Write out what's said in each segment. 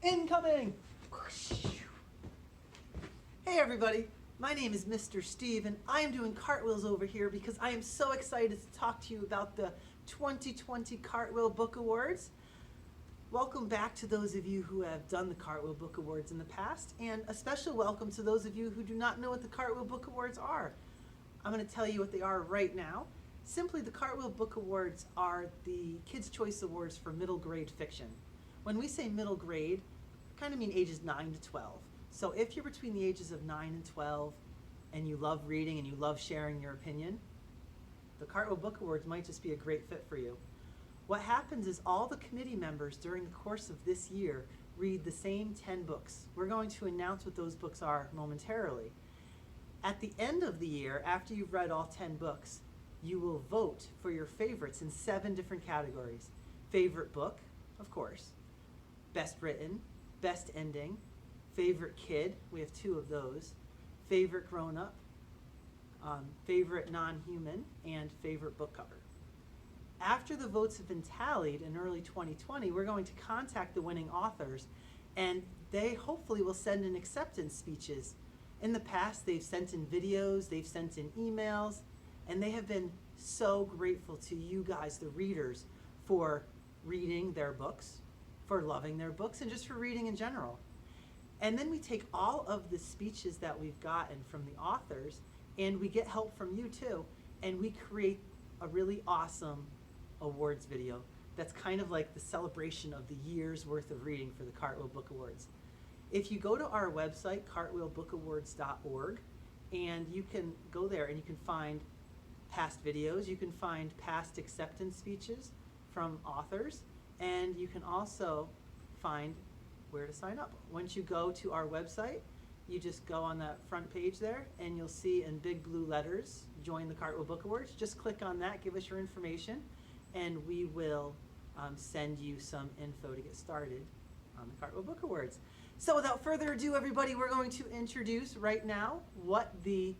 Incoming! Hey everybody, my name is Mr. Steve and I am doing cartwheels over here because I am so excited to talk to you about the 2020 Cartwheel Book Awards. Welcome back to those of you who have done the Cartwheel Book Awards in the past, and a special welcome to those of you who do not know what the Cartwheel Book Awards are. I'm going to tell you what they are right now. Simply, the Cartwheel Book Awards are the Kids' Choice Awards for middle grade fiction. When we say middle grade, we kind of mean ages 9 to 12. So if you're between the ages of 9 and 12 and you love reading and you love sharing your opinion, the Cartwheel Book Awards might just be a great fit for you. What happens is all the committee members during the course of this year read the same 10 books. We're going to announce what those books are momentarily. At the end of the year, after you've read all 10 books, you will vote for your favorites in 7 different categories. Favorite book, of course, best written, best ending, favorite kid, we have 2 of those, favorite grown-up, favorite non-human, and favorite book cover. After the votes have been tallied in early 2020, we're going to contact the winning authors, and they hopefully will send in acceptance speeches. In the past, they've sent in videos, they've sent in emails, and they have been so grateful to you guys, the readers, for reading their books, for loving their books, and just for reading in general. And then we take all of the speeches that we've gotten from the authors, and we get help from you too, and we create a really awesome awards video that's kind of like the celebration of the year's worth of reading for the Cartwheel Book Awards. If you go to our website, cartwheelbookawards.org, and you can go there and you can find past videos, you can find past acceptance speeches from authors, and you can also find where to sign up. Once you go to our website, you just go on that front page there and you'll see in big blue letters, join the Cartwheel Book Awards. Just click on that, give us your information, and we will send you some info to get started on the Cartwheel Book Awards. So without further ado, everybody, we're going to introduce right now what the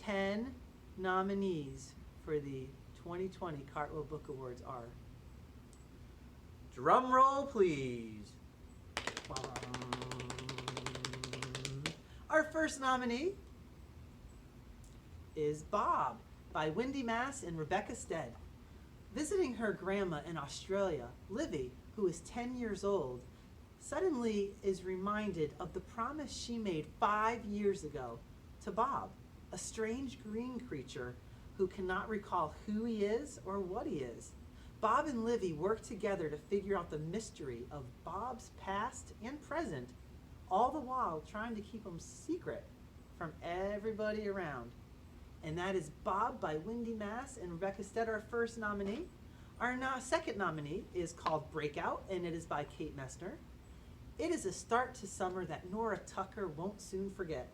10 nominees for the 2020 Cartwheel Book Awards are. Drum roll, please. Our first nominee is Bob by Wendy Mass and Rebecca Stead. Visiting her grandma in Australia, Livy, who is 10 years old, suddenly is reminded of the promise she made 5 years ago to Bob, a strange green creature who cannot recall who he is or what he is. Bob and Livy work together to figure out the mystery of Bob's past and present, all the while trying to keep them secret from everybody around. And that is Bob by Wendy Mass and Rebecca Stead, our first nominee. Our second nominee is called Breakout, and it is by Kate Messner. It is a start to summer that Nora Tucker won't soon forget.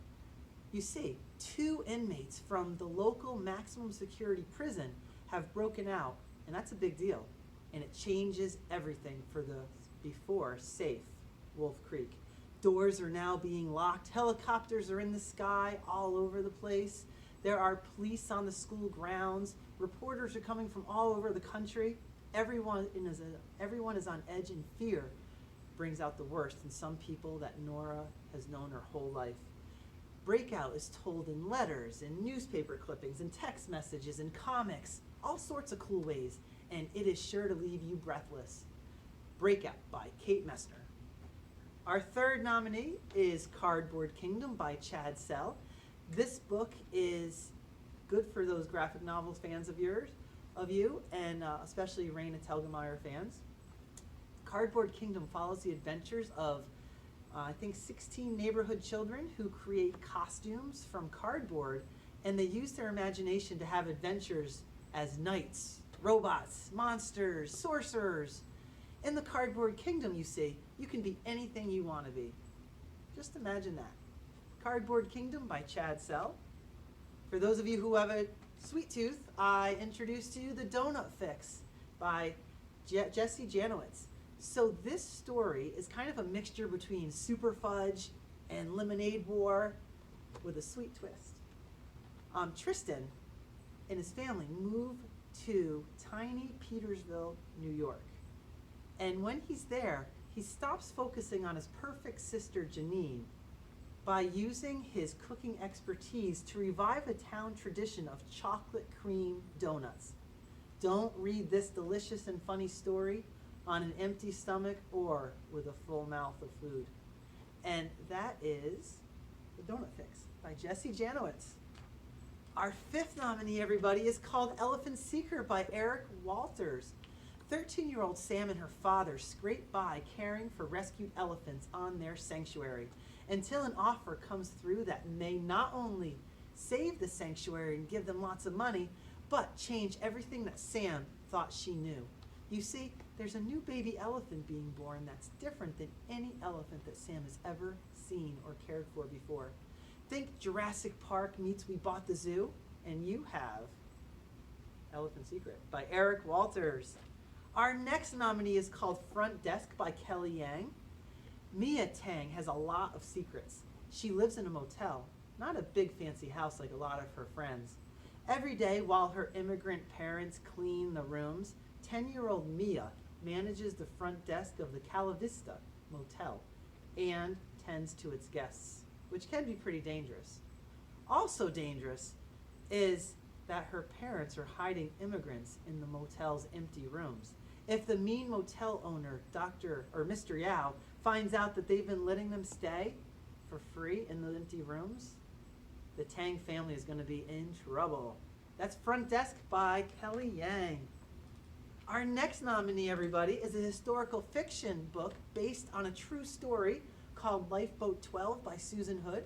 You see, 2 inmates from the local maximum security prison have broken out, and that's a big deal. And it changes everything for the before safe Wolf Creek. Doors are now being locked. Helicopters are in the sky all over the place. There are police on the school grounds. Reporters are coming from all over the country. Everyone is on edge, and fear brings out the worst in some people that Nora has known her whole life. Breakout is told in letters, in newspaper clippings, in text messages, in comics, all sorts of cool ways, and it is sure to leave you breathless. Breakout by Kate Messner. Our third nominee is Cardboard Kingdom by Chad Sell. This book is good for those graphic novels fans of you, and especially Raina Telgemeier fans. Cardboard Kingdom follows the adventures of, I think, 16 neighborhood children who create costumes from cardboard, and they use their imagination to have adventures as knights, robots, monsters, sorcerers. In the Cardboard Kingdom, you see, you can be anything you want to be. Just imagine that. Cardboard Kingdom by Chad Sell. For those of you who have a sweet tooth, I introduced to you The Donut Fix by Jessie Janowitz. So this story is kind of a mixture between Super Fudge and Lemonade War with a sweet twist. Tristan and his family move to tiny Petersville, New York. And when he's there, he stops focusing on his perfect sister Janine by using his cooking expertise to revive a town tradition of chocolate cream donuts. Don't read this delicious and funny story on an empty stomach or with a full mouth of food. And that is The Donut Fix by Jessie Janowitz. Our fifth nominee, everybody, is called Elephant Seeker by Eric Walters. 13-year-old Sam and her father scrape by caring for rescued elephants on their sanctuary until an offer comes through that may not only save the sanctuary and give them lots of money, but change everything that Sam thought she knew. You see, there's a new baby elephant being born that's different than any elephant that Sam has ever seen or cared for before. Think Jurassic Park meets We Bought the Zoo, and you have Elephant Secret by Eric Walters. Our next nominee is called Front Desk by Kelly Yang. Mia Tang has a lot of secrets. She lives in a motel, not a big fancy house like a lot of her friends. Every day while her immigrant parents clean the rooms, 10-year-old Mia manages the front desk of the Cala Vista Motel and tends to its guests, which can be pretty dangerous. Also dangerous is that her parents are hiding immigrants in the motel's empty rooms. If the mean motel owner, Dr. or Mr. Yao, finds out that they've been letting them stay for free in the empty rooms, the Tang family is going to be in trouble. That's Front Desk by Kelly Yang. Our next nominee, everybody, is a historical fiction book based on a true story called Lifeboat 12 by Susan Hood.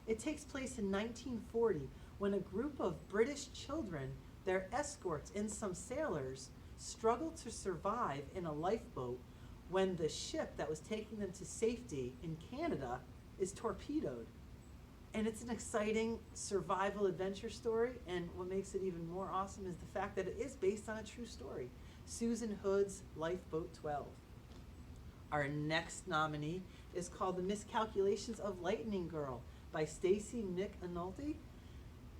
It takes place in 1940 when a group of British children, their escorts, and some sailors struggle to survive in a lifeboat when the ship that was taking them to safety in Canada is torpedoed. And it's an exciting survival adventure story, and what makes it even more awesome is the fact that it is based on a true story. Susan Hood's Lifeboat 12. Our next nominee is called The Miscalculations of Lightning Girl by Stacy Annulty.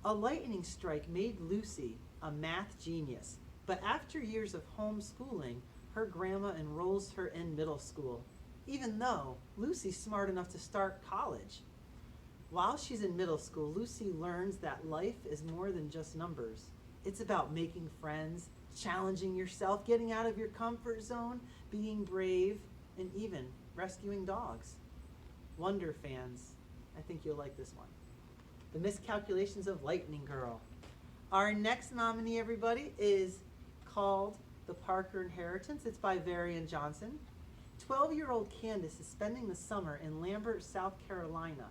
A lightning strike made Lucy a math genius, but after years of homeschooling, her grandma enrolls her in middle school, even though Lucy's smart enough to start college. While she's in middle school, Lucy learns that life is more than just numbers. It's about making friends, challenging yourself, getting out of your comfort zone, being brave, and even rescuing dogs. Wonder fans, I think you'll like this one. The Miscalculations of Lightning Girl. Our next nominee, everybody, is called The Parker Inheritance. It's by Varian Johnson. 12-year-old Candace is spending the summer in Lambert, South Carolina,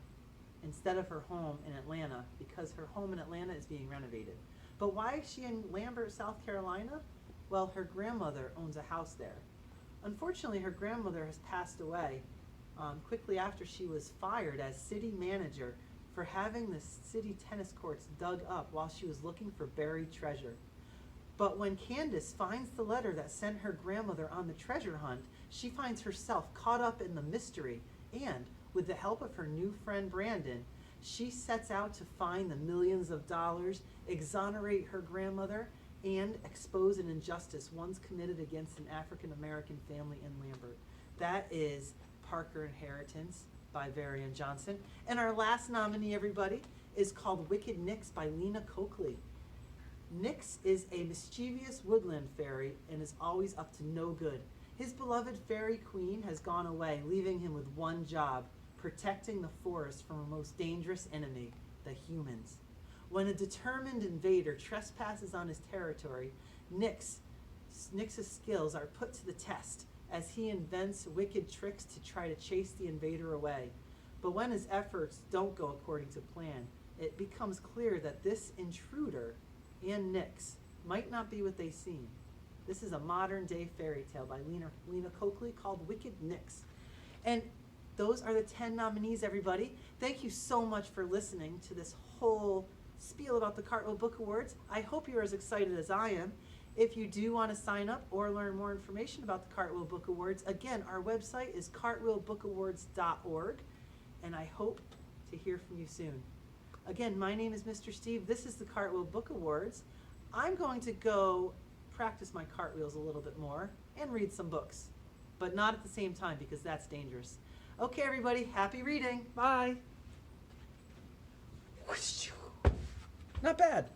instead of her home in Atlanta, because her home in Atlanta is being renovated. But why is she in Lambert, South Carolina? Well, her grandmother owns a house there. Unfortunately, her grandmother has passed away quickly after she was fired as city manager for having the city tennis courts dug up while she was looking for buried treasure. But when Candace finds the letter that sent her grandmother on the treasure hunt, she finds herself caught up in the mystery, and with the help of her new friend Brandon, she sets out to find the millions of dollars, exonerate her grandmother, and expose an injustice once committed against an African-American family in Lambert. That is Parker Inheritance by Varian Johnson. And our last nominee, everybody, is called Wicked Nix by Lena Coakley. Nix is a mischievous woodland fairy and is always up to no good. His beloved fairy queen has gone away, leaving him with one job: protecting the forest from a most dangerous enemy, the humans. When a determined invader trespasses on his territory, Nix's skills are put to the test as he invents wicked tricks to try to chase the invader away. But when his efforts don't go according to plan, it becomes clear that this intruder and Nix might not be what they seem. This is a modern-day fairy tale by Lena Coakley called Wicked Nix. And those are the 10 nominees, everybody. Thank you so much for listening to this whole spiel about the Cartwheel Book Awards. I hope you're as excited as I am. If you do want to sign up or learn more information about the Cartwheel Book Awards, again, our website is cartwheelbookawards.org, and I hope to hear from you soon. Again, my name is Mr. Steve. This is the Cartwheel Book Awards. I'm going to go practice my cartwheels a little bit more and read some books. but not at the same time because that's dangerous. Okay, everybody, happy reading. Bye. Not bad.